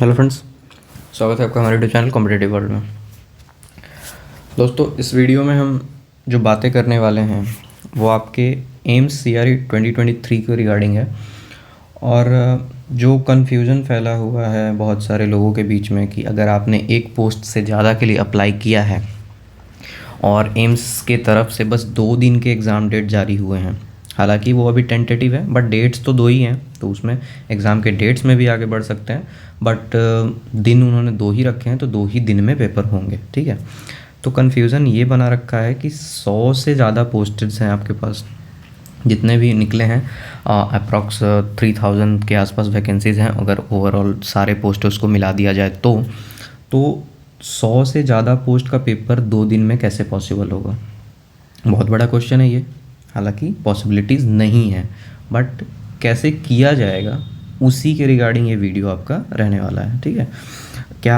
Hello friends, स्वागत है आपका हमारे यूट्यूब चैनल कॉम्पिटिटिव वर्ल्ड में। दोस्तों, इस वीडियो में हम जो बातें करने वाले हैं वो आपके एम्स सीआरई 2023 के रिगार्डिंग है। और जो कन्फ्यूज़न फैला हुआ है बहुत सारे लोगों के बीच में कि अगर आपने एक पोस्ट से ज़्यादा के लिए अप्लाई किया है और एम्स के तरफ से बस 2 दिन के एग्ज़ाम डेट जारी हुए हैं, हालांकि वो अभी टेंटेटिव है बट डेट्स तो 2 ही हैं, तो उसमें एग्ज़ाम के डेट्स में भी आगे बढ़ सकते हैं। बट दिन उन्होंने 2 ही रखे हैं, तो 2 ही दिन में पेपर होंगे। ठीक है, तो कन्फ्यूज़न ये बना रखा है कि 100 से ज़्यादा पोस्टेड्स हैं आपके पास, जितने भी निकले हैं अप्रॉक्स 3000 के आसपास वैकेंसीज़ हैं। अगर ओवरऑल सारे पोस्टर्स को मिला दिया जाए तो 100 से ज़्यादा पोस्ट का पेपर 2 दिन में कैसे पॉसिबल होगा? बहुत बड़ा क्वेश्चन है ये। हालांकि पॉसिबिलिटीज़ नहीं है, बट कैसे किया जाएगा उसी के रिगार्डिंग ये वीडियो आपका रहने वाला है। ठीक है, क्या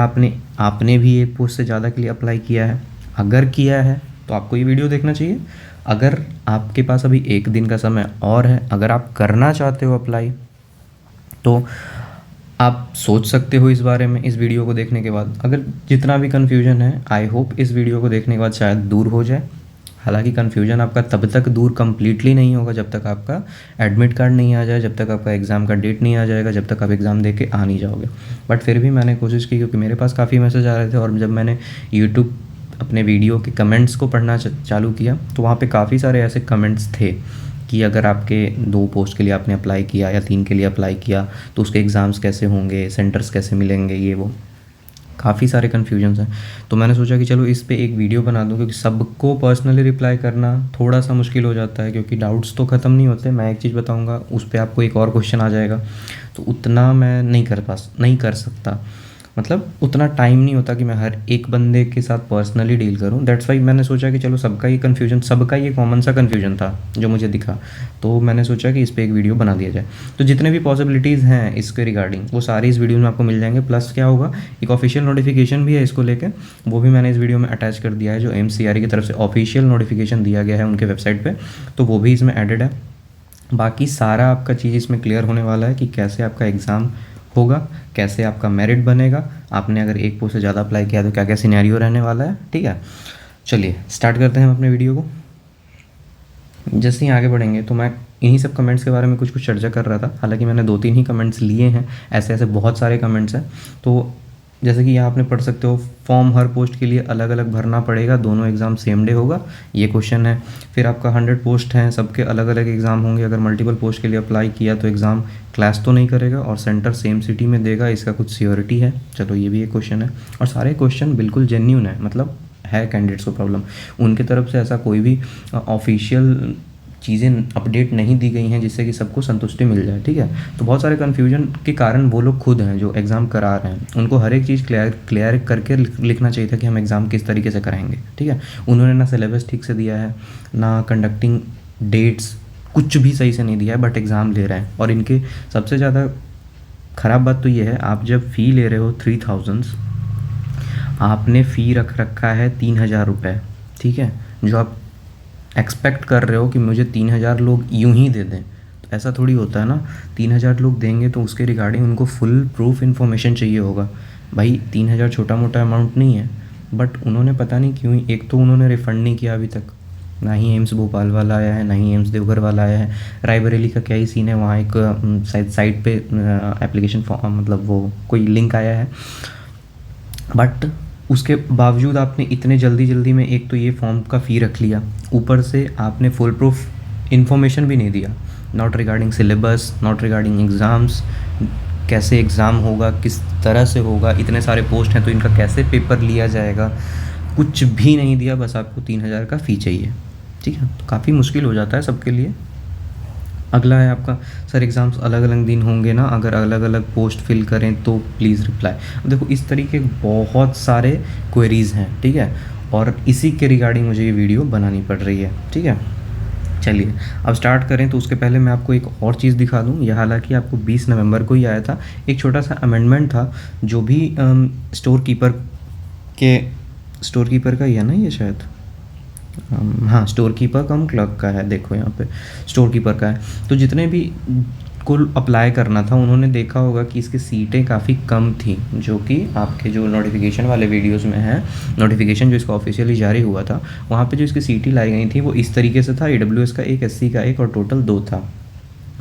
आपने भी एक पोस्ट से ज़्यादा के लिए अप्लाई किया है? अगर किया है तो आपको ये वीडियो देखना चाहिए। अगर आपके पास अभी 1 दिन का समय और है, अगर आप करना चाहते हो अप्लाई, तो आप सोच सकते हो इस बारे में इस वीडियो को देखने के बाद। अगर जितना भी कन्फ्यूजन है, आई होप इस वीडियो को देखने के बाद शायद दूर हो जाए। हालांकि कन्फ्यूजन आपका तब तक दूर कम्प्लीटली नहीं होगा जब तक आपका एडमिट कार्ड नहीं आ जाए, जब तक आपका एग्ज़ाम का डेट नहीं आ जाएगा, जब तक आप एग्ज़ाम दे के आ नहीं जाओगे। बट फिर भी मैंने कोशिश की, क्योंकि मेरे पास काफ़ी मैसेज आ रहे थे और जब मैंने यूट्यूब अपने वीडियो के कमेंट्स को पढ़ना चालू किया तो वहाँ पे काफ़ी सारे ऐसे कमेंट्स थे कि अगर आपके 2 पोस्ट के लिए आपने अप्लाई किया या 3 के लिए अप्लाई किया तो उसके एग्ज़ाम्स कैसे होंगे, सेंटर्स कैसे मिलेंगे, ये वो काफ़ी सारे कन्फ्यूजन्स हैं। तो मैंने सोचा कि चलो इस पे एक वीडियो बना दूं, क्योंकि सबको पर्सनली रिप्लाई करना थोड़ा सा मुश्किल हो जाता है, क्योंकि डाउट्स तो ख़त्म नहीं होते। मैं एक चीज़ बताऊंगा, उस पे आपको एक और क्वेश्चन आ जाएगा, तो उतना मैं नहीं कर सकता। मतलब उतना टाइम नहीं होता कि मैं हर एक बंदे के साथ पर्सनली डील करूं। दैट्स वाई मैंने सोचा कि चलो सबका ये कॉमन सा कन्फ्यूजन था जो मुझे दिखा, तो मैंने सोचा कि इस पर एक वीडियो बना दिया जाए। तो जितने भी पॉसिबिलिटीज़ हैं इसके रिगार्डिंग वो सारी इस वीडियो में आपको मिल जाएंगे। प्लस क्या होगा, एक ऑफिशियल नोटिफिकेशन भी है इसको लेकर, वो भी मैंने इस वीडियो में अटैच कर दिया है, जो एमसीआरई की तरफ से ऑफिशियल नोटिफिकेशन दिया गया है उनके वेबसाइट पर, तो वो भी इसमें एडेड है। बाकी सारा आपका चीज़ इसमें क्लियर होने वाला है कि कैसे आपका एग्ज़ाम होगा, कैसे आपका मेरिट बनेगा, आपने अगर एक पोस्ट से ज़्यादा अप्लाई किया तो क्या क्या सिनेरियो रहने वाला है। ठीक है, चलिए स्टार्ट करते हैं हम अपने वीडियो को। जैसे ही आगे बढ़ेंगे तो मैं इन्हीं सब कमेंट्स के बारे में कुछ चर्चा कर रहा था। हालांकि मैंने 2-3 ही कमेंट्स लिए हैं, ऐसे बहुत सारे कमेंट्स हैं। तो जैसे कि यहाँ आपने पढ़ सकते हो, फॉर्म हर पोस्ट के लिए अलग अलग भरना पड़ेगा, दोनों एग्ज़ाम सेम डे होगा, ये क्वेश्चन है। फिर आपका 100 पोस्ट हैं, सबके अलग अलग एग्ज़ाम होंगे। अगर मल्टीपल पोस्ट के लिए अप्लाई किया तो एग्ज़ाम क्लास तो नहीं करेगा और सेंटर सेम सिटी में देगा, इसका कुछ सियोरिटी है? चलो ये भी एक क्वेश्चन है। और सारे क्वेश्चन बिल्कुल जेन्यून है, मतलब है कैंडिडेट्स को प्रॉब्लम, उनकी तरफ से ऐसा कोई भी ऑफिशियल चीज़ें अपडेट नहीं दी गई हैं जिससे कि सबको संतुष्टि मिल जाए। ठीक है, तो बहुत सारे कन्फ्यूजन के कारण वो लोग खुद हैं जो एग्ज़ाम करा रहे हैं, उनको हर एक चीज़ क्लियर करके लिखना चाहिए था कि हम एग्ज़ाम किस तरीके से कराएंगे। ठीक है, उन्होंने ना सिलेबस ठीक से दिया है, ना कंडक्टिंग डेट्स, कुछ भी सही से नहीं दिया है, बट एग्ज़ाम ले रहे हैं। और इनके सबसे ज़्यादा ख़राब बात तो ये है, आप जब फ़ी ले रहे हो 3000, आपने फ़ी रख रखा है 3000 रुपये। ठीक है, जो आप एक्सपेक्ट कर रहे हो कि मुझे 3000 लोग यूं ही दे दें, तो ऐसा थोड़ी होता है ना। 3000 लोग देंगे तो उसके रिगार्डिंग उनको फुल प्रूफ इन्फॉर्मेशन चाहिए होगा। भाई 3000 छोटा मोटा अमाउंट नहीं है, बट उन्होंने पता नहीं क्यों, एक तो उन्होंने रिफ़ंड नहीं किया अभी तक, ना ही एम्स भोपाल वाला आया है, ना ही एम्स देवघर वाला आया है। रायबरेली का क्या ही सीन है, वहाँ एक साइट पे एप्लीकेशन फॉर्म, मतलब वो कोई लिंक आया है, बट उसके बावजूद आपने इतने जल्दी में एक तो ये फॉर्म का फ़ी रख लिया, ऊपर से आपने फुल प्रूफ इन्फॉर्मेशन भी नहीं दिया, not regarding syllabus, not regarding exams, कैसे एग्ज़ाम होगा, किस तरह से होगा, इतने सारे पोस्ट हैं तो इनका कैसे पेपर लिया जाएगा, कुछ भी नहीं दिया। बस आपको 3000 का फ़ी चाहिए। ठीक है, तो काफ़ी मुश्किल हो जाता है सबके लिए। अगला है आपका, सर एग्ज़ाम्स अलग अलग दिन होंगे ना, अगर अलग अलग पोस्ट फिल करें तो प्लीज़ रिप्लाई। देखो इस तरीके बहुत सारे क्वेरीज़ हैं। ठीक है, और इसी के रिगार्डिंग मुझे ये वीडियो बनानी पड़ रही है। ठीक है, चलिए अब स्टार्ट करें। तो उसके पहले मैं आपको एक और चीज़ दिखा दूं। यह हालांकि आपको 20 नवंबर को ही आया था, एक छोटा सा अमेंडमेंट था जो भी स्टोर कीपर का ही है ना ये शायद, हाँ स्टोर कीपर कम क्लर्क का है। देखो यहाँ पे स्टोर कीपर का है। तो जितने भी को अप्लाई करना था, उन्होंने देखा होगा कि इसकी सीटें काफ़ी कम थी, जो कि आपके जो नोटिफिकेशन वाले वीडियोस में है, नोटिफिकेशन जो इसका ऑफिशियली जारी हुआ था वहाँ पे जो इसकी सीटें लाई गई थी वो इस तरीके से था, AWS का एक, SC का एक और टोटल 2 था।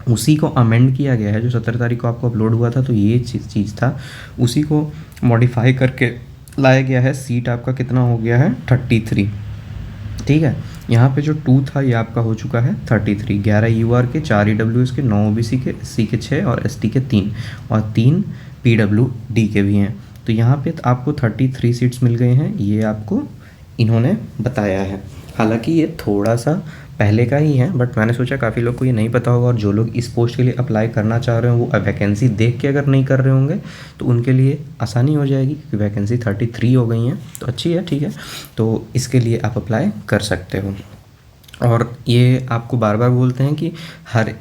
उसी को अमेंड किया गया है, जो 17 तारीख को आपको अपलोड हुआ था तो ये चीज़ था, उसी को मॉडिफाई करके लाया गया है। सीट आपका कितना हो गया है 33, ठीक है। यहाँ पे जो 2 था ये आपका हो चुका है 33, 11 UR के, 4 EWS के, 9 OBC के, SC के 6 और ST के 3 और 3 PWD के भी हैं। तो यहाँ पे आपको 33 सीट्स मिल गए हैं, ये आपको इन्होंने बताया है। हालांकि ये थोड़ा सा पहले का ही है, बट मैंने सोचा काफ़ी लोग को ये नहीं पता होगा, और जो लोग इस पोस्ट के लिए अप्लाई करना चाह रहे हो वो वैकेंसी देख के अगर नहीं कर रहे होंगे तो उनके लिए आसानी हो जाएगी, क्योंकि वैकेंसी 33 हो गई हैं तो अच्छी है, ठीक है। तो इसके लिए आप अप्लाई कर सकते हो। और ये आपको बार बार बोलते हैं कि हर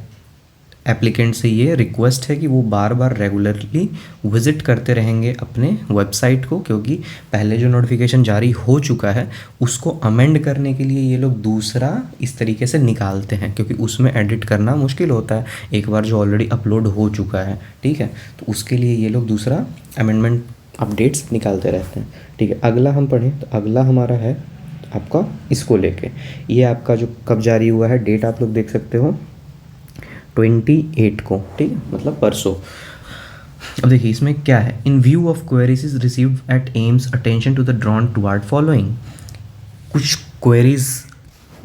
एप्लीकेंट से ये रिक्वेस्ट है कि वो बार बार रेगुलरली विज़िट करते रहेंगे अपने वेबसाइट को, क्योंकि पहले जो नोटिफिकेशन जारी हो चुका है उसको अमेंड करने के लिए ये लोग दूसरा इस तरीके से निकालते हैं, क्योंकि उसमें एडिट करना मुश्किल होता है एक बार जो ऑलरेडी अपलोड हो चुका है, ठीक है। तो उसके लिए ये लोग दूसरा अमेंडमेंट अपडेट्स निकालते रहते हैं, ठीक है। अगला हम पढ़ें तो अगला हमारा है आपका इसको लेके, ये आपका जो कब जारी हुआ है, डेट आप लोग देख सकते हो 28 को, ठीक है, मतलब परसों। अब देखिए इसमें क्या है, in view of queries received at AIIMS attention to the drawn toward following. कुछ क्वेरीज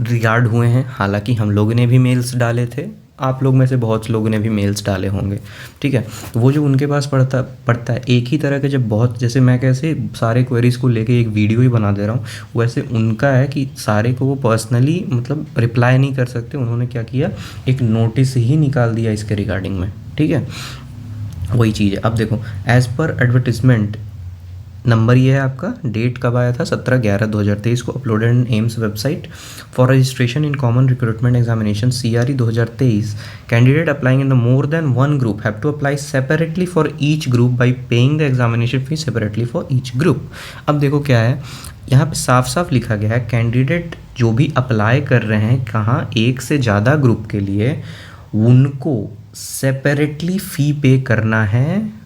रिगार्ड हुए हैं, हालांकि हम लोगों ने भी मेल्स डाले थे, आप लोग में से बहुत लोगों ने भी मेल्स डाले होंगे, ठीक है। तो वो जो उनके पास पड़ता है एक ही तरह के, जब बहुत, जैसे मैं कैसे सारे क्वेरीज़ को लेके एक वीडियो ही बना दे रहा हूँ, वैसे उनका है कि सारे को वो पर्सनली मतलब रिप्लाई नहीं कर सकते। उन्होंने क्या किया, एक नोटिस ही निकाल दिया इसके रिगार्डिंग में, ठीक है। वही चीज़ है। अब देखो, एज़ पर एडवर्टिजमेंट नंबर ये है आपका, डेट कब आया था 17/11/2023 को, uploaded in AIIMS website for registration in common recruitment examination CRE 2023। Candidate applying in the more than one group have to apply separately for each group by paying the examination fees separately for each group. अब देखो क्या है, यहाँ पे साफ साफ लिखा गया है, कैंडिडेट जो भी अप्लाई कर रहे हैं कहाँ, एक से ज़्यादा ग्रुप के लिए, उनको सेपरेटली फ़ी पे करना है,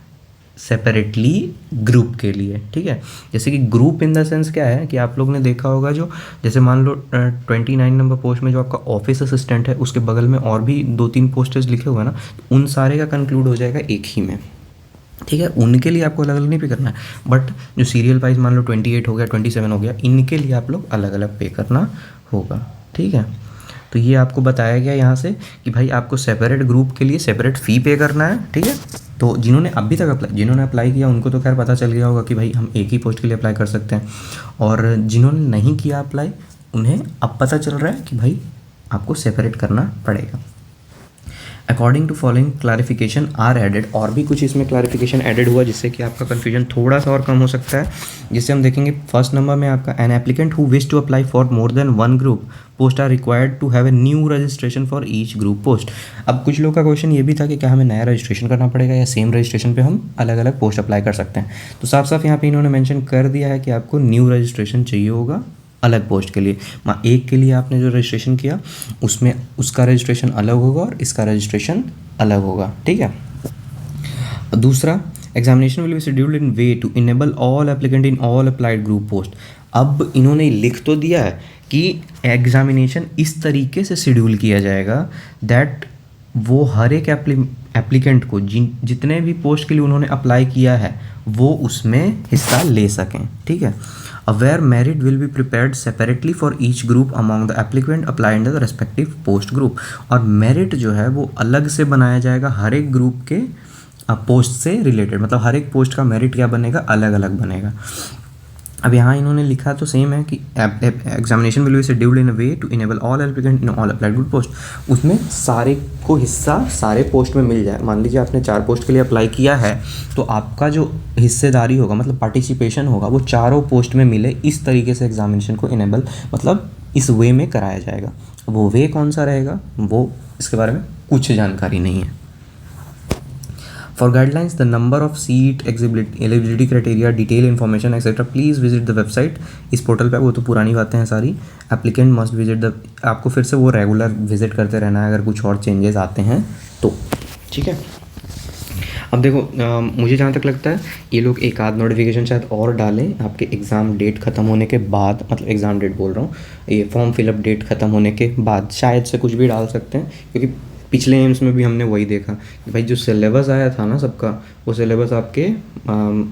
सेपरेटली ग्रुप के लिए, ठीक है। जैसे कि ग्रुप इन द सेंस क्या है कि आप लोग ने देखा होगा, जो जैसे मान लो 29 नंबर पोस्ट में जो आपका ऑफिस असिस्टेंट है, उसके बगल में और भी 2-3 पोस्टेज लिखे हुए हैं ना, तो उन सारे का कंक्लूड हो जाएगा एक ही में, ठीक है। उनके लिए आपको अलग अलग नहीं पे करना है, बट जो सीरियल वाइज मान लो 28 हो गया, 27 हो गया, इनके लिए आप लोग अलग अलग पे करना होगा, ठीक है। तो ये आपको बताया गया यहाँ से कि भाई आपको सेपरेट ग्रुप के लिए सेपरेट फ़ी पे करना है, ठीक है। तो जिन्होंने अभी तक जिन्होंने अप्लाई किया उनको तो खैर पता चल गया होगा कि भाई हम एक ही पोस्ट के लिए अप्लाई कर सकते हैं, और जिन्होंने नहीं किया अप्लाई उन्हें अब पता चल रहा है कि भाई आपको सेपरेट करना पड़ेगा। According to following clarification are added, और भी कुछ इसमें क्लैरिफिकेशन एडेड हुआ जिससे कि आपका कन्फ्यूजन थोड़ा सा और कम हो सकता है, जिससे हम देखेंगे फर्स्ट नंबर में आपका, an applicant who wish to apply for more than one group post are required to have a new registration for each group post. अब कुछ लोग का क्वेश्चन ये भी था कि क्या हमें नया रजिस्ट्रेशन करना पड़ेगा या सेम रजिस्ट्रेशन पे हम अलग अलग पोस्ट अप्लाई कर सकते हैं। तो साफ साफ यहाँ पे इन्होंने मेंशन कर दिया है कि आपको न्यू रजिस्ट्रेशन चाहिए होगा अलग पोस्ट के लिए। एक के लिए आपने जो रजिस्ट्रेशन किया उसमें उसका रजिस्ट्रेशन अलग होगा और इसका रजिस्ट्रेशन अलग होगा, ठीक है। दूसरा, examination will be scheduled in way to enable all applicant in all applied group post. अब इन्होंने लिख तो दिया है कि एग्जामिनेशन इस तरीके से शेड्यूल किया जाएगा दैट वो हर एक एप्लीकेंट को जितने भी पोस्ट के लिए उन्होंने अप्लाई किया है वो उसमें हिस्सा ले सकें, ठीक है। Where merit will be prepared separately for each group among the applicant applied in the respective post group। और मेरिट जो है वो अलग से बनाया जाएगा हर एक ग्रुप के पोस्ट से रिलेटेड, मतलब हर एक पोस्ट का मेरिट क्या बनेगा, अलग अलग बनेगा। अब यहाँ इन्होंने लिखा तो सेम है कि examination will be scheduled in a way to enable all applicant in all applied group post. उसमें सारे को हिस्सा सारे पोस्ट में मिल जाए। मान लीजिए आपने 4 पोस्ट के लिए अप्लाई किया है तो आपका जो हिस्सेदारी होगा, मतलब पार्टिसिपेशन होगा, वो चारों पोस्ट में मिले, इस तरीके से एग्जामिनेशन को इनेबल, मतलब इस वे में कराया जाएगा। वो वे कौन सा रहेगा वो इसके बारे में कुछ जानकारी नहीं है। For guidelines, the number of seat, eligibility criteria, detail information, etc. Please visit the website। इस पोर्टल पे वो तो पुरानी बातें हैं सारी। Applicant must visit the, आपको फिर से वो रेगुलर विजिट करते रहना है अगर कुछ और चेंजेस आते हैं तो, ठीक है। अब देखो मुझे जहाँ तक लगता है ये लोग एक आध नोटिफिकेशन शायद और डालें आपके एग्ज़ाम डेट ख़त्म होने के बाद, मतलब एग्ज़ाम डेट बोल रहा हूँ, ये फॉर्म फिलअप डेट ख़त्म होने के बाद शायद से कुछ भी डाल सकते हैं, क्योंकि पिछले एम्स में भी हमने वही देखा कि भाई जो सिलेबस आया था ना सबका, वो सिलेबस आपके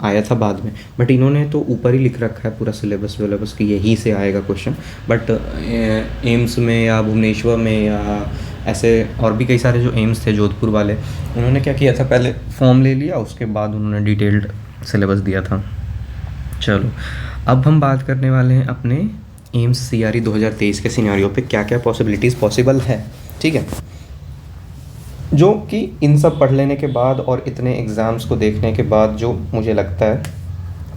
आया था बाद में, बट इन्होंने तो ऊपर ही लिख रखा है पूरा सिलेबस विलेबस कि यहीं से आएगा क्वेश्चन। बट एम्स में या भुवनेश्वर में या ऐसे और भी कई सारे जो एम्स थे जोधपुर वाले, उन्होंने क्या किया था, पहले फॉर्म ले लिया, उसके बाद उन्होंने डिटेल्ड सिलेबस दिया था। चलो अब हम बात करने वाले हैं अपने एम्स सीआरई 2023 के सिनेरियो पे क्या क्या पॉसिबिलिटीज़ पॉसिबल है। ठीक है, जो कि इन सब पढ़ लेने के बाद और इतने एग्ज़ाम्स को देखने के बाद जो मुझे लगता है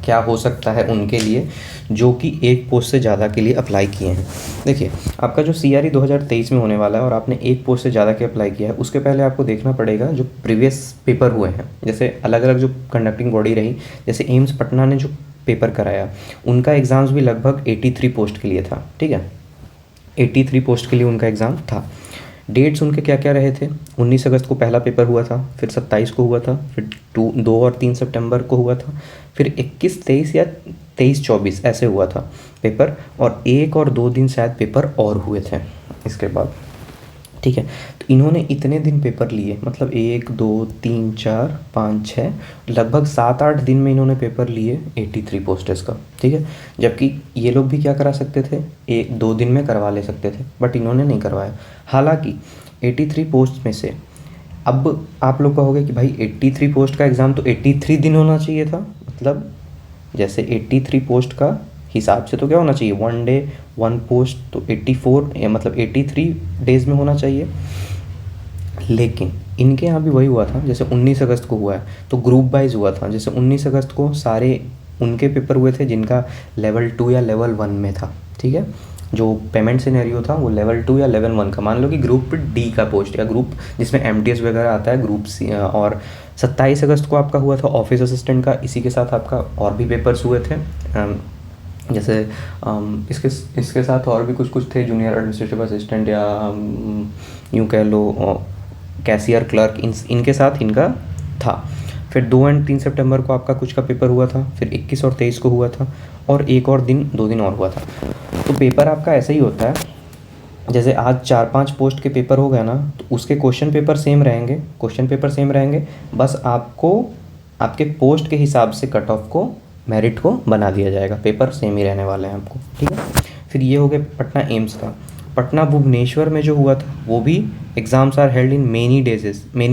क्या हो सकता है उनके लिए जो कि एक पोस्ट से ज़्यादा के लिए अप्लाई किए हैं। देखिए आपका जो सीआरई 2023 में होने वाला है और आपने एक पोस्ट से ज़्यादा के अप्लाई किया है, उसके पहले आपको देखना पड़ेगा जो प्रीवियस पेपर हुए हैं, जैसे अलग अलग जो कंडक्टिंग बॉडी रही, जैसे एम्स पटना ने जो पेपर कराया उनका एग्ज़ाम्स भी लगभग 83 पोस्ट के लिए था। ठीक है, 83 पोस्ट के लिए उनका एग्ज़ाम था। डेट्स उनके क्या क्या रहे थे, 19 अगस्त को पहला पेपर हुआ था, फिर 27 को हुआ था, फिर 2 और 3 सितंबर को हुआ था, फिर 21, 23 या 23, 24 ऐसे हुआ था पेपर, और 1 और 2 दिन शायद पेपर और हुए थे इसके बाद। ठीक है, तो इन्होंने इतने दिन पेपर लिए, मतलब 1, 2, 3, 4, 5, 6 लगभग 7-8 दिन में इन्होंने पेपर लिए 83 पोस्टेस का। ठीक है, जबकि ये लोग भी क्या करा सकते थे, 1-2 दिन में करवा ले सकते थे, बट इन्होंने नहीं करवाया। हालांकि 83 पोस्ट में से अब आप लोग कहोगे कि भाई 83 पोस्ट का एग्ज़ाम तो 83 दिन होना चाहिए था, मतलब जैसे 83 पोस्ट का हिसाब से तो क्या होना चाहिए, 1 डे 1 पोस्ट, तो 84 मतलब 83 डेज़ में होना चाहिए। लेकिन इनके यहाँ भी वही हुआ था, जैसे 19 अगस्त को हुआ है तो ग्रुप वाइज हुआ था। जैसे 19 अगस्त को सारे उनके पेपर हुए थे जिनका लेवल 2 या लेवल 1 में था। ठीक है, जो पेमेंट सिनेरियो था वो लेवल 2 या लेवल 1 का, मान लो कि ग्रुप डी का पोस्ट या ग्रुप जिसमें एमटीएस वगैरह आता है ग्रुप सी। और 27 अगस्त को आपका हुआ था ऑफिस असिस्टेंट का, इसी के साथ आपका और भी पेपर्स हुए थे, जैसे इसके साथ और भी कुछ थे, जूनियर एडमिनिस्ट्रेटिव असिस्टेंट या यूँ कह लो कैशियर क्लर्क, इनके साथ इनका था। फिर 2 और 3 सितंबर को आपका कुछ का पेपर हुआ था, फिर 21 और 23 को हुआ था, और 1 और 2 दिन और हुआ था। तो पेपर आपका ऐसे ही होता है, जैसे आज 4-5 पोस्ट के पेपर हो गया ना, तो उसके क्वेश्चन पेपर सेम रहेंगे, बस आपको आपके पोस्ट के हिसाब से कट ऑफ को, मेरिट को बना दिया जाएगा, पेपर सेम ही रहने वाले हैं आपको। ठीक है, फिर ये हो गया पटना एम्स का। पटना भुवनेश्वर में जो हुआ था वो भी exams are held in many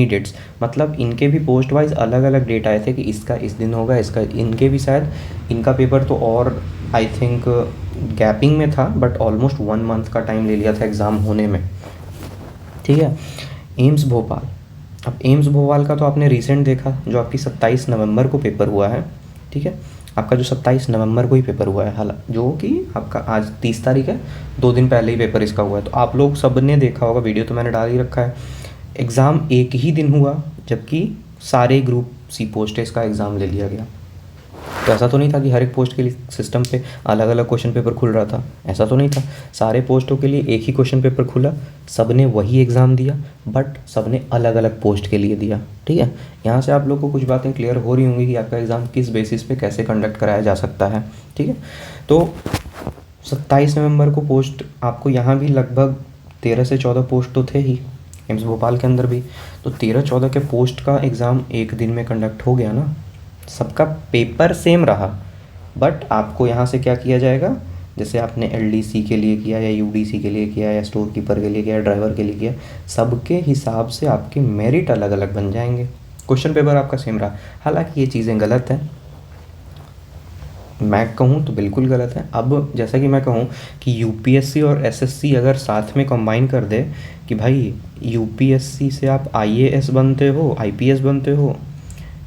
dates, मतलब इनके भी पोस्ट वाइज अलग अलग डेट आए थे कि इसका इस दिन होगा, इसका इनके भी शायद इनका पेपर तो और आई थिंक गैपिंग में था, बट ऑलमोस्ट 1 मंथ का टाइम ले लिया था एग्ज़ाम होने में। ठीक है, एम्स भोपाल, अब एम्स भोपाल का तो आपने रिसेंट देखा, जो आपकी 27 नवंबर को पेपर हुआ है। ठीक है, आपका जो 27 नवंबर को ही पेपर हुआ है, हालांकि जो कि आपका आज 30 तारीख है, 2 दिन पहले ही पेपर इसका हुआ है। तो आप लोग सब ने देखा होगा, वीडियो तो मैंने डाल ही रखा है। एग्ज़ाम एक ही दिन हुआ, जबकि सारे ग्रुप सी पोस्टेस का एग्ज़ाम ले लिया गया। तो ऐसा तो नहीं था कि हर एक पोस्ट के लिए सिस्टम पे अलग अलग क्वेश्चन पेपर खुल रहा था, ऐसा तो नहीं था। सारे पोस्टों के लिए एक ही क्वेश्चन पेपर खुला, सब ने वही एग्ज़ाम दिया, बट सब ने अलग अलग पोस्ट के लिए दिया। ठीक है, यहाँ से आप लोग को कुछ बातें क्लियर हो रही होंगी कि आपका एग्ज़ाम किस बेसिस पे कैसे कंडक्ट कराया जा सकता है। ठीक है, तो 27 नवंबर को पोस्ट आपको यहाँ भी लगभग 13 से 14 पोस्ट तो थे ही, एम्स भोपाल के अंदर भी। तो 13-14 के पोस्ट का एग्ज़ाम एक दिन में कंडक्ट हो गया ना, सबका पेपर सेम रहा, बट आपको यहाँ से क्या किया जाएगा, जैसे आपने एलडीसी के लिए किया या यूडीसी के लिए किया या स्टोर कीपर के लिए किया या ड्राइवर के लिए किया, सबके हिसाब से आपके मेरिट अलग अलग बन जाएंगे, क्वेश्चन पेपर आपका सेम रहा। हालांकि ये चीज़ें गलत हैं, मैं कहूँ तो बिल्कुल गलत है। अब जैसा कि मैं कहूँ कि यूपीएससी और एसएससी अगर साथ में कंबाइन कर दे कि भाई यूपीएससी से आप आईएएस बनते हो, आईपीएस बनते हो,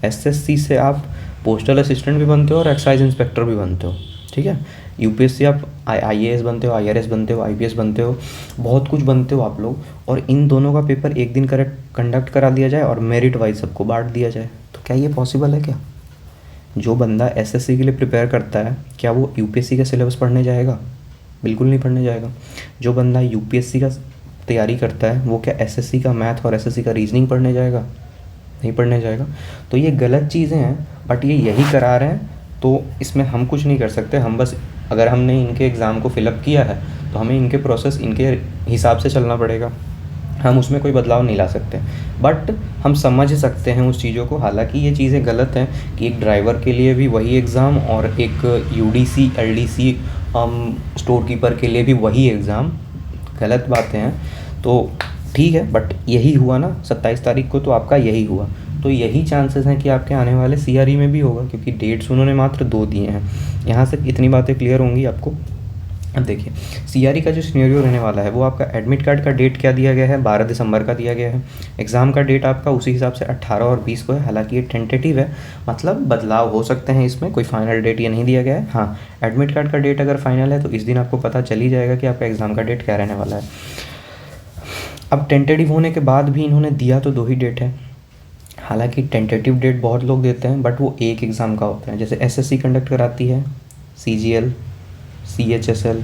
एसएससी से आप पोस्टल असिस्टेंट भी बनते हो और एक्साइज इंस्पेक्टर भी बनते हो। ठीक है, यूपीएससी आप आईएएस बनते हो, आईआरएस बनते हो, आईपीएस बनते हो, बहुत कुछ बनते हो आप लोग, और इन दोनों का पेपर एक दिन कंडक्ट करा दिया जाए और मेरिट वाइज सबको बांट दिया जाए, तो क्या ये पॉसिबल है? क्या जो बंदा एसएससी के लिए प्रिपेयर करता है, क्या वो यूपीएससी का सिलेबस पढ़ने जाएगा? बिल्कुल नहीं पढ़ने जाएगा। जो बंदा यूपीएससी का तैयारी करता है, वो क्या एसएससी का मैथ और एसएससी का रीजनिंग पढ़ने जाएगा? नहीं पढ़ने जाएगा। तो ये गलत चीज़ें हैं, बट ये यही करा रहे हैं, तो इसमें हम कुछ नहीं कर सकते। हम बस अगर हमने इनके एग्ज़ाम को फिलअप किया है तो हमें इनके प्रोसेस इनके हिसाब से चलना पड़ेगा, हम उसमें कोई बदलाव नहीं ला सकते। बट हम समझ सकते हैं उस चीज़ों को। हालांकि ये चीज़ें गलत हैं कि एक ड्राइवर के लिए भी वही एग्ज़ाम और एक यूडीसी एलडीसी स्टोर कीपर के लिए भी वही एग्ज़ाम, गलत बातें हैं। तो ठीक है, बट यही हुआ ना 27 तारीख को, तो आपका यही हुआ। तो यही चांसेस हैं कि आपके आने वाले सीआरई में भी होगा, क्योंकि डेट्स उन्होंने मात्र 2 दिए हैं। यहाँ से इतनी बातें क्लियर होंगी आपको। अब देखिए सीआरई का जो सिनेरियो रहने वाला है वो आपका एडमिट कार्ड का डेट क्या दिया गया है, 12 दिसंबर का दिया गया है। एग्ज़ाम का डेट आपका उसी हिसाब से 18 और 20 को है। हालांकि ये टेंटेटिव है, मतलब बदलाव हो सकते हैं इसमें, कोई फाइनल डेट ये नहीं दिया गया है। हाँ, एडमिट कार्ड का डेट अगर फाइनल है तो इस दिन आपको पता चल ही जाएगा कि आपका एग्ज़ाम का डेट क्या रहने वाला है। अब टेंटेटिव होने के बाद भी इन्होंने दिया तो 2 ही डेट है। हालांकि टेंटेटिव डेट बहुत लोग देते हैं, बट वो एक एग्ज़ाम का होता है। जैसे एसएससी कंडक्ट कराती है, सीजीएल, सीएचएसएल,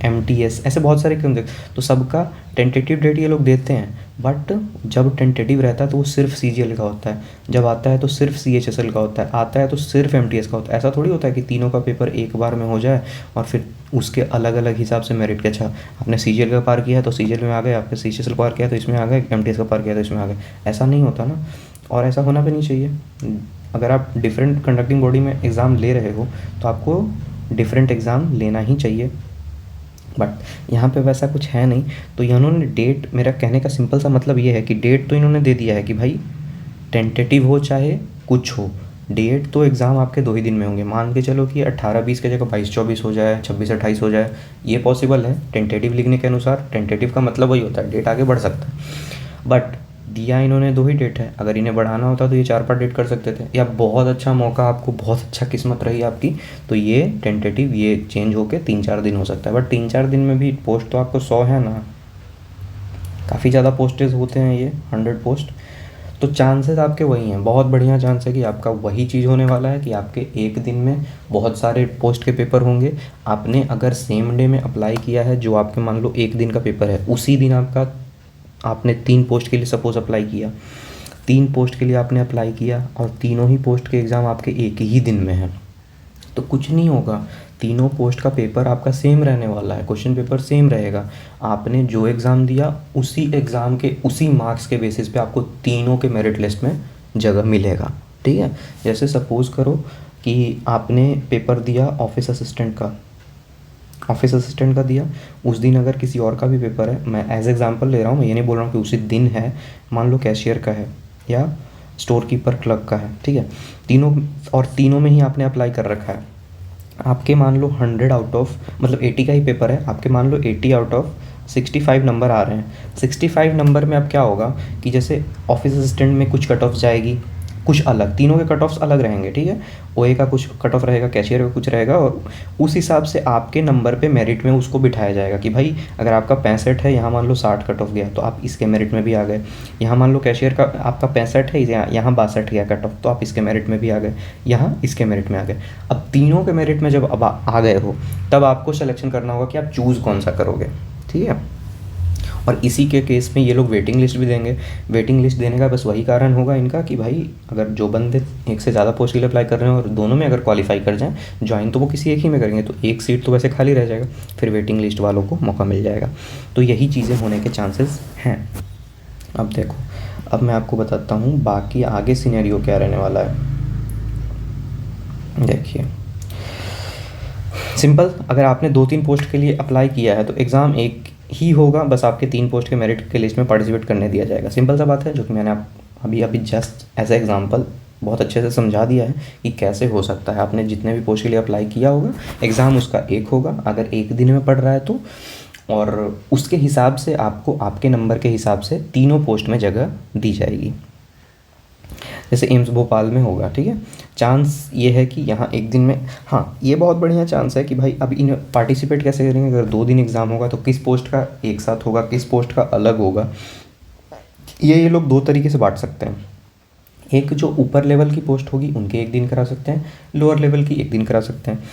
एमटीएस, ऐसे बहुत सारे कंडक्ट, तो सबका टेंटेटिव डेट ये लोग देते हैं। बट जब टेंटेटिव रहता है तो वो सिर्फ सीजीएल का होता है, जब आता है तो सिर्फ सीएचएसएल का होता है, आता है तो सिर्फ एमटीएस का होता है। ऐसा थोड़ी होता है कि तीनों का पेपर एक बार में हो जाए और फिर उसके अलग अलग हिसाब से मेरिट के। अच्छा, आपने सीजीएल का पार किया है तो सीजीएल में आ गए, आपने सीएचएसएल पार किया तो इसमें आ गए, एमटीएस का पार किया तो इसमें आ गए। ऐसा नहीं होता ना, और ऐसा होना भी नहीं चाहिए। अगर आप डिफरेंट कंडक्टिंग बॉडी में एग्ज़ाम ले रहे हो तो आपको डिफरेंट एग्ज़ाम लेना ही चाहिए। बट यहाँ पे वैसा कुछ है नहीं। तो इन्होंने डेट, मेरा कहने का सिंपल सा मतलब ये है कि डेट तो इन्होंने दे दिया है कि भाई टेंटेटिव हो चाहे कुछ हो, डेट तो एग्ज़ाम आपके 2 ही दिन में होंगे। मान के चलो कि 18-20 की जगह 22-24 हो जाए, 26-28 हो जाए, ये पॉसिबल है टेंटेटिव लिखने के अनुसार। टेंटेटिव का मतलब वही होता है, डेट आगे बढ़ सकता है। बट दिया इन्होंने 2 ही डेट है। अगर इन्हें बढ़ाना होता तो ये 4-5 डेट कर सकते थे, या बहुत अच्छा मौका आपको, बहुत अच्छा किस्मत रही आपकी तो ये टेंटेटिव ये चेंज होके 3-4 दिन हो सकता है। बट 3-4 दिन में भी पोस्ट तो आपको 100 है ना, काफ़ी ज़्यादा पोस्टेज होते हैं ये, 100 पोस्ट। तो चांसेस आपके वही हैं, बहुत बढ़िया चांस है कि आपका वही चीज़ होने वाला है कि आपके एक दिन में बहुत सारे पोस्ट के पेपर होंगे। आपने अगर सेम डे में अप्लाई किया है, जो आपके मान लो एक दिन का पेपर है, उसी दिन आपने 3 पोस्ट के लिए सपोज अप्लाई किया, 3 पोस्ट के लिए आपने अप्लाई किया और तीनों ही पोस्ट के एग्ज़ाम आपके एक ही दिन में हैं, तो कुछ नहीं होगा। तीनों पोस्ट का पेपर आपका सेम रहने वाला है, क्वेश्चन पेपर सेम रहेगा। आपने जो एग्ज़ाम दिया उसी एग्ज़ाम के उसी मार्क्स के बेसिस पे आपको तीनों के मेरिट लिस्ट में जगह मिलेगा। ठीक है, जैसे सपोज़ करो कि आपने पेपर दिया ऑफिस असिस्टेंट का दिया, उस दिन अगर किसी और का भी पेपर है, मैं एज एग्जांपल ले रहा हूँ, मैं ये नहीं बोल रहा हूँ कि उसी दिन है, मान लो कैशियर का है या स्टोर कीपर क्लर्क का है, ठीक है, तीनों में ही आपने अप्लाई कर रखा है। आपके मान लो 100 आउट ऑफ, मतलब 80 का ही पेपर है, आपके मान लो 80 आउट ऑफ 65 नंबर आ रहे हैं। 65 नंबर में अब क्या होगा कि जैसे ऑफिस असिस्टेंट में कुछ कट ऑफ जाएगी, कुछ अलग, तीनों के कट ऑफ्स अलग रहेंगे, ठीक है। ओए का कुछ कट ऑफ रहेगा, कैशियर का कुछ रहेगा, और उस हिसाब से आपके नंबर पे मेरिट में उसको बिठाया जाएगा कि भाई अगर आपका 65 है, यहाँ मान लो 60 कट ऑफ गया तो आप इसके मेरिट में भी आ गए। यहाँ मान लो कैशियर का आपका 65 है, यहाँ 62 गया कट ऑफ, तो आप इसके मेरिट में भी आ गए, यहाँ इसके मेरिट में आ गए। अब तीनों के मेरिट में जब अब आ गए हो, तब आपको सिलेक्शन करना होगा कि आप चूज़ कौन सा करोगे, ठीक है। और इसी के केस में ये लोग वेटिंग लिस्ट भी देंगे। वेटिंग लिस्ट देने का बस वही कारण होगा इनका कि भाई अगर जो बंदे एक से ज़्यादा पोस्ट के लिए अप्लाई कर रहे हैं और दोनों में अगर क्वालिफाई कर जाएं, ज्वाइन तो वो किसी एक ही में करेंगे, तो एक सीट तो वैसे खाली रह जाएगा, फिर वेटिंग लिस्ट वालों को मौका मिल जाएगा। तो यही चीज़ें होने के चांसेस हैं। अब देखो, अब मैं आपको बताता हूँ बाकी आगे सिनेरियो क्या रहने वाला है। देखिए सिंपल, अगर आपने 2-3 पोस्ट के लिए अप्लाई किया है तो एग्ज़ाम एक ही होगा, बस आपके 3 पोस्ट के मेरिट के लिस्ट में पार्टिसिपेट करने दिया जाएगा। सिंपल सा बात है, जो कि मैंने अभी जस्ट एज ए एग्जांपल बहुत अच्छे से समझा दिया है कि कैसे हो सकता है। आपने जितने भी पोस्ट के लिए अप्लाई किया होगा, एग्ज़ाम उसका एक होगा, अगर एक दिन में पढ़ रहा है तो, और उसके हिसाब से आपको आपके नंबर के हिसाब से तीनों पोस्ट में जगह दी जाएगी। जैसे एम्स भोपाल में होगा, ठीक है। चांस ये है कि यहाँ एक दिन में, हाँ ये बहुत बढ़िया चांस है कि भाई अब इन पार्टिसिपेट कैसे करेंगे। अगर 2 दिन एग्ज़ाम होगा तो किस पोस्ट का एक साथ होगा, किस पोस्ट का अलग होगा, ये लोग 2 तरीके से बांट सकते हैं। एक जो ऊपर लेवल की पोस्ट होगी उनके एक दिन करा सकते हैं, लोअर लेवल की एक दिन करा सकते हैं।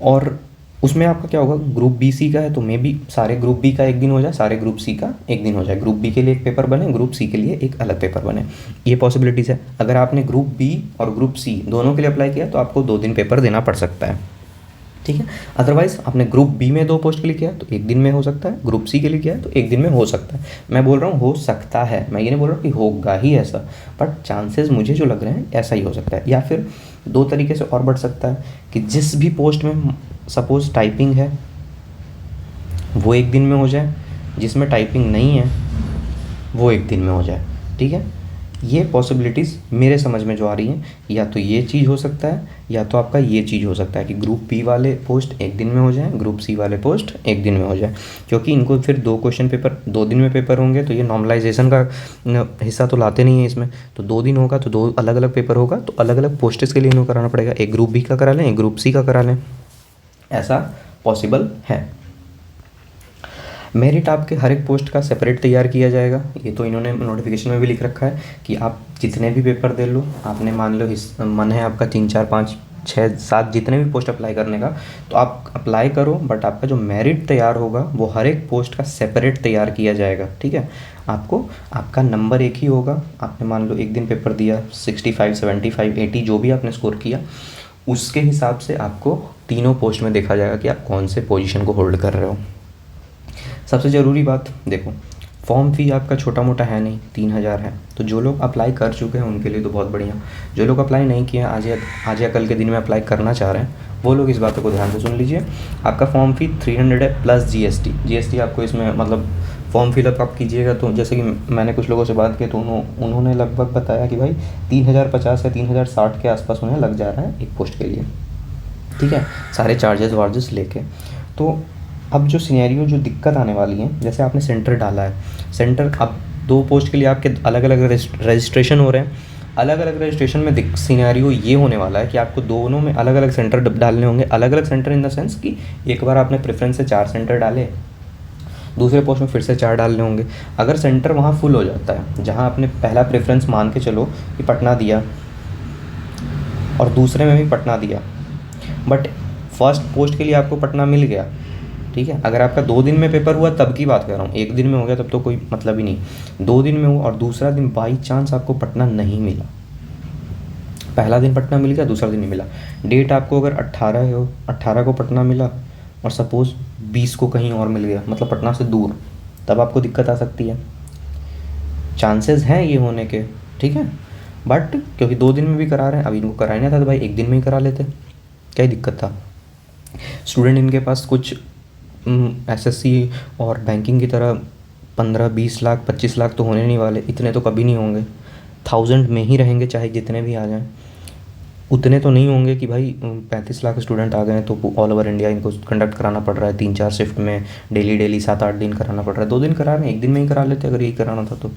और उसमें आपका क्या होगा, ग्रुप बी सी का है तो मे बी सारे ग्रुप बी का एक दिन हो जाए, सारे ग्रुप सी का एक दिन हो जाए, ग्रुप बी के लिए एक पेपर बने, ग्रुप सी के लिए एक अलग पेपर बने, ये पॉसिबिलिटीज़ है। अगर आपने ग्रुप बी और ग्रुप सी दोनों के लिए अप्लाई किया तो आपको 2 दिन पेपर देना पड़ सकता है, ठीक है। अदरवाइज़ आपने ग्रुप बी में 2 पोस्ट के लिए किया तो एक दिन में हो सकता है, ग्रुप सी के लिए किया तो एक दिन में हो सकता है। मैं बोल रहा हूँ हो सकता है, मैं ये नहीं बोल रहा हूँ कि होगा ही ऐसा, बट चांसेस मुझे जो लग रहे हैं ऐसा ही हो सकता है। या फिर 2 तरीके से और बढ़ सकता है कि जिस भी पोस्ट में सपोज़ टाइपिंग है वो एक दिन में हो जाए, जिसमें टाइपिंग नहीं है वो एक दिन में हो जाए, ठीक है। ये पॉसिबिलिटीज़ मेरे समझ में जो आ रही हैं, या तो ये चीज़ हो सकता है या तो आपका ये चीज़ हो सकता है कि ग्रुप बी वाले पोस्ट एक दिन में हो जाए, ग्रुप सी वाले पोस्ट एक दिन में हो जाए, क्योंकि इनको फिर 2 क्वेश्चन पेपर 2 दिन में पेपर होंगे तो ये नॉर्मलाइजेशन का हिस्सा तो लाते नहीं है इसमें, तो 2 दिन होगा तो 2 अलग अलग पेपर होगा, तो अलग अलग पोस्टेस के लिए इनको कराना पड़ेगा, एक ग्रुप बी का करा लें, एक ग्रुप सी का करा लें, ऐसा पॉसिबल है। मेरिट आपके हर एक पोस्ट का सेपरेट तैयार किया जाएगा, ये तो इन्होंने नोटिफिकेशन में भी लिख रखा है कि आप जितने भी पेपर दे लो, आपने मान लो मन है आपका 3 4 5 6 7 जितने भी पोस्ट अप्लाई करने का, तो आप अप्लाई करो, बट आपका जो मेरिट तैयार होगा वो हर एक पोस्ट का सेपरेट तैयार किया जाएगा, ठीक है। आपको आपका नंबर एक ही होगा, आपने मान लो एक दिन पेपर दिया 65 75 80 जो भी आपने स्कोर किया, उसके हिसाब से आपको तीनों पोस्ट में देखा जाएगा कि आप कौन से पोजीशन को होल्ड कर रहे हो। सबसे ज़रूरी बात देखो, फॉर्म फ़ी आपका छोटा मोटा है नहीं, 3000 है, तो जो लोग अप्लाई कर चुके हैं उनके लिए तो बहुत बढ़िया, जो लोग अप्लाई नहीं किए आज या कल के दिन में अप्लाई करना चाह रहे हैं वो लोग इस बातों को ध्यान से सुन लीजिए। आपका फॉर्म फ़ी 300 है प्लस जीएसटी आपको इसमें, मतलब फॉर्म फिलअप आप कीजिएगा तो जैसे कि मैंने कुछ लोगों से बात की तो उन्होंने लगभग बताया कि भाई 3050 या 3060 के आसपास उन्हें लग जा रहा है एक पोस्ट के लिए, ठीक है, सारे चार्जेस वार्जेस लेके। तो अब जो सिनेरियो जो दिक्कत आने वाली है, जैसे आपने सेंटर डाला है, सेंटर अब 2 पोस्ट के लिए आपके अलग अलग रजिस्ट्रेशन हो रहे हैं, अलग अलग रजिस्ट्रेशन में सिनेरियो ये होने वाला है कि आपको दोनों में अलग अलग सेंटर डालने होंगे, अलग अलग सेंटर इन द सेंस कि एक बार आपने प्रेफरेंस से 4 सेंटर डाले, दूसरे पोस्ट में फिर से 4 डालने होंगे। अगर सेंटर वहाँ फुल हो जाता है जहाँ आपने पहला प्रेफरेंस मान के चलो कि पटना दिया और दूसरे में भी पटना दिया, बट फर्स्ट पोस्ट के लिए आपको पटना मिल गया, ठीक है, अगर आपका 2 दिन में पेपर हुआ तब की बात कर रहा हूँ, 1 दिन में हो गया तब तो कोई मतलब ही नहीं, 2 दिन में हुआ और दूसरा दिन बाई चांस आपको पटना नहीं मिला, पहला दिन पटना मिल गया दूसरा दिन नहीं मिला, डेट आपको अगर 18 हो, 18 को पटना मिला और सपोज़ 20 को कहीं और मिल गया, मतलब पटना से दूर, तब आपको दिक्कत आ सकती है, चांसेस हैं ये होने के, ठीक है। बट क्योंकि 2 दिन में भी करा रहे हैं, अब इनको कराना था तो भाई 1 दिन में ही करा लेते, क्या ही दिक्कत था। स्टूडेंट इनके पास कुछ एसएससी और बैंकिंग की तरह 15-20 लाख 25 लाख तो होने नहीं वाले, इतने तो कभी नहीं होंगे, 1000 में ही रहेंगे चाहे जितने भी आ जाएं, उतने तो नहीं होंगे कि भाई 35 लाख स्टूडेंट आ गए हैं तो ऑल ओवर इंडिया इनको कंडक्ट कराना पड़ रहा है 3-4 शिफ्ट में, डेली 7-8 दिन कराना पड़ रहा है, 2 दिन करा रहे हैं, 1 दिन में ही करा लेते अगर यही कराना था तो,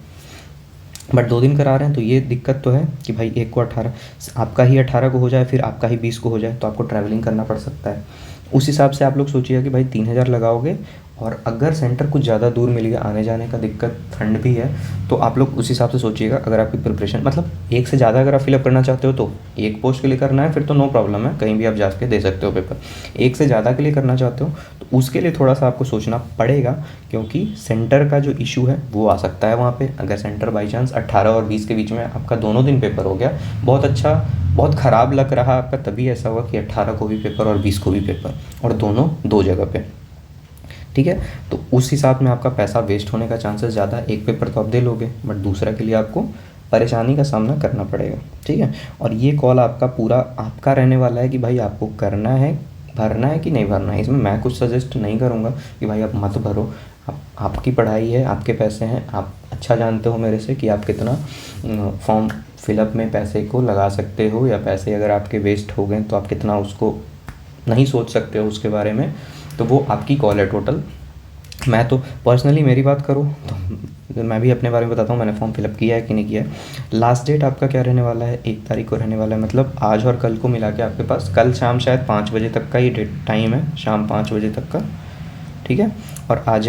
बट 2 दिन करा रहे हैं तो ये दिक्कत तो है कि भाई एक को 18 आपका ही 18 को हो जाए, फिर आपका ही 20 को हो जाए, तो आपको ट्रैवलिंग करना पड़ सकता है। उस हिसाब से आप लोग सोचिएगा कि भाई 3000 लगाओगे, और अगर सेंटर कुछ ज़्यादा दूर मिल गया, आने जाने का दिक्कत, ठंड भी है, तो आप लोग उस हिसाब से सोचिएगा। अगर आपकी प्रिपरेशन मतलब एक से ज़्यादा अगर आप फिलअप करना चाहते हो तो एक पोस्ट के लिए करना है, फिर तो नो प्रॉब्लम है, कहीं भी आप जाके दे सकते हो पेपर। एक से ज़्यादा के लिए करना चाहते हो तो उसके लिए थोड़ा सा आपको सोचना पड़ेगा, क्योंकि सेंटर का जो इशू है वो आ सकता है वहाँ पर। अगर सेंटर बाई चांस 18 और 20 के बीच में आपका दोनों दिन पेपर हो गया, बहुत अच्छा, बहुत ख़राब लग रहा आपका, तभी ऐसा हुआ कि 18 को भी पेपर और 20 को भी पेपर, और दोनों 2 जगह पे, ठीक है। तो उस हिसाब में आपका पैसा वेस्ट होने का चांसेस ज़्यादा। एक पेपर तो आप दे लोगे, बट दूसरा के लिए आपको परेशानी का सामना करना पड़ेगा, ठीक है। और ये कॉल आपका पूरा आपका रहने वाला है कि भाई आपको करना है, भरना है कि नहीं भरना है। इसमें मैं कुछ सजेस्ट नहीं करूँगा कि भाई आप मत भरो, आपकी पढ़ाई है, आपके पैसे हैं, आप अच्छा जानते हो मेरे से कि आप कितना फॉर्म फिलअप में पैसे को लगा सकते हो, या पैसे अगर आपके वेस्ट हो गए तो आप कितना उसको नहीं सोच सकते हो उसके बारे में, तो वो आपकी कॉल है टोटल। मैं तो पर्सनली मेरी बात करूँ तो मैं भी अपने बारे में बताता हूँ, मैंने फॉर्म फिलअप किया है कि नहीं किया है। लास्ट डेट आपका क्या रहने वाला है, 1 तारीख को रहने वाला है, मतलब आज और कल को मिला के आपके पास कल शाम शायद 5 बजे तक का ये टाइम है, शाम 5 बजे तक का, ठीक है। और आज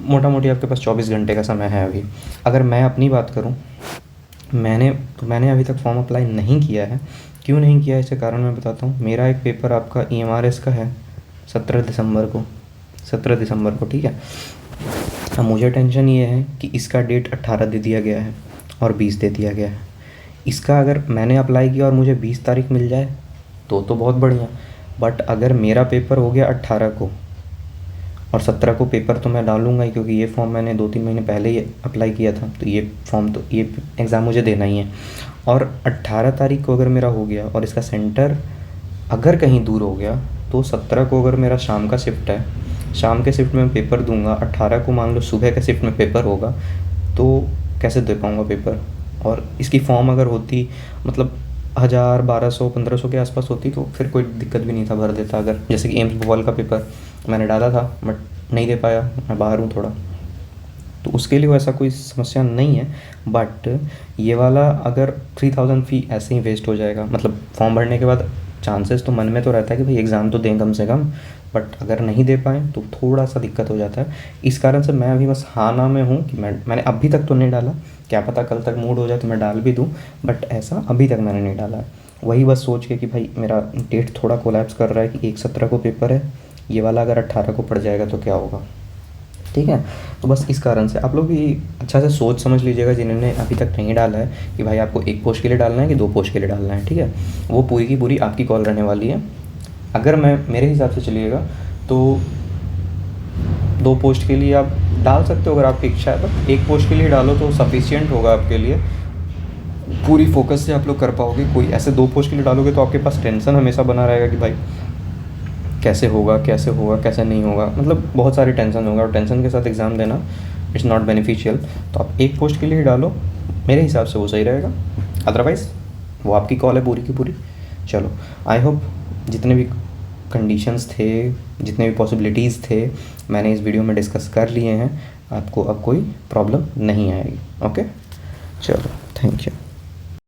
मोटा मोटी आपके पास 24 घंटे का समय है अभी। अगर मैं अपनी बात करूँ, मैंने अभी तक फॉर्म अप्लाई नहीं किया है। क्यों नहीं किया है इसका कारण मैं बताता हूँ। मेरा एक पेपर आपका EMRS का है, 17 दिसंबर को, ठीक है। अब मुझे टेंशन ये है कि इसका डेट 18 दे दिया गया है और 20 दे दिया गया है। इसका अगर मैंने अप्लाई किया और मुझे 20 तारीख मिल जाए तो बहुत बढ़िया, बट अगर मेरा पेपर हो गया 18 को और 17 को पेपर तो मैं डालूंगा ही, क्योंकि ये फॉर्म मैंने 2-3 महीने पहले ही अप्लाई किया था, तो ये एग्ज़ाम मुझे देना ही है। और 18 तारीख को अगर मेरा हो गया और इसका सेंटर अगर कहीं दूर हो गया तो 17 को अगर मेरा शाम का शिफ्ट है, शाम के शिफ्ट में पेपर दूंगा, 18 को मान लो सुबह के शिफ्ट में पेपर होगा, तो कैसे दे पाऊँगा पेपर। और इसकी फ़ॉर्म अगर होती मतलब 1000, 1200, 1500 के आसपास होती तो फिर कोई दिक्कत भी नहीं था, भर देता। अगर जैसे कि एम्स भोपाल का पेपर मैंने डाला था बट नहीं दे पाया, मैं बाहर हूँ थोड़ा, तो उसके लिए वैसा कोई समस्या नहीं है। बट ये वाला अगर 3000 फ़ी ऐसे ही वेस्ट हो जाएगा, मतलब फॉर्म भरने के बाद चांसेस तो मन में तो रहता है कि भाई एग्ज़ाम तो दें कम से कम, बट अगर नहीं दे पाएँ तो थोड़ा सा दिक्कत हो जाता है। इस कारण से मैं अभी बस हाँ ना में हूँ कि मैंने अभी तक तो नहीं डाला, क्या पता कल तक मूड हो जाए तो मैं डाल भी दूँ, बट ऐसा अभी तक मैंने नहीं डाला है। वही बस सोच के कि भाई मेरा डेट थोड़ा कोलैप्स कर रहा है कि 1/17 को पेपर है, ये वाला अगर 18 को पड़ जाएगा तो क्या होगा, ठीक है। तो बस इस कारण से आप लोग भी अच्छा से सोच समझ लीजिएगा, जिन्होंने अभी तक नहीं डाला है, कि भाई आपको 1 पोस्ट के लिए डालना है कि 2 पोस्ट के लिए डालना है, ठीक है। वो पूरी की पूरी आपकी कॉल रहने वाली है। अगर मेरे हिसाब से चलिएगा तो 2 पोस्ट के लिए आप डाल सकते हो अगर आपकी इच्छा है, तो 1 पोस्ट के लिए डालो तो सफिशिएंट होगा आपके लिए, पूरी फोकस से आप लोग कर पाओगे। कोई ऐसे 2 पोस्ट के लिए डालोगे तो आपके पास टेंशन हमेशा बना रहेगा कि भाई कैसे होगा कैसे नहीं होगा, मतलब बहुत सारी टेंशन होगा, और टेंशन के साथ एग्ज़ाम देना इट्स नॉट बेनिफिशियल। तो आप 1 पोस्ट के लिए ही डालो, मेरे हिसाब से वो सही रहेगा। अदरवाइज़ वो आपकी कॉल है पूरी की पूरी। चलो, आई होप जितने भी कंडीशंस थे, जितने भी पॉसिबिलिटीज़ थे, मैंने इस वीडियो में डिस्कस कर लिए हैं, आपको अब कोई प्रॉब्लम नहीं आएगी। ओके, चलो, थैंक यू।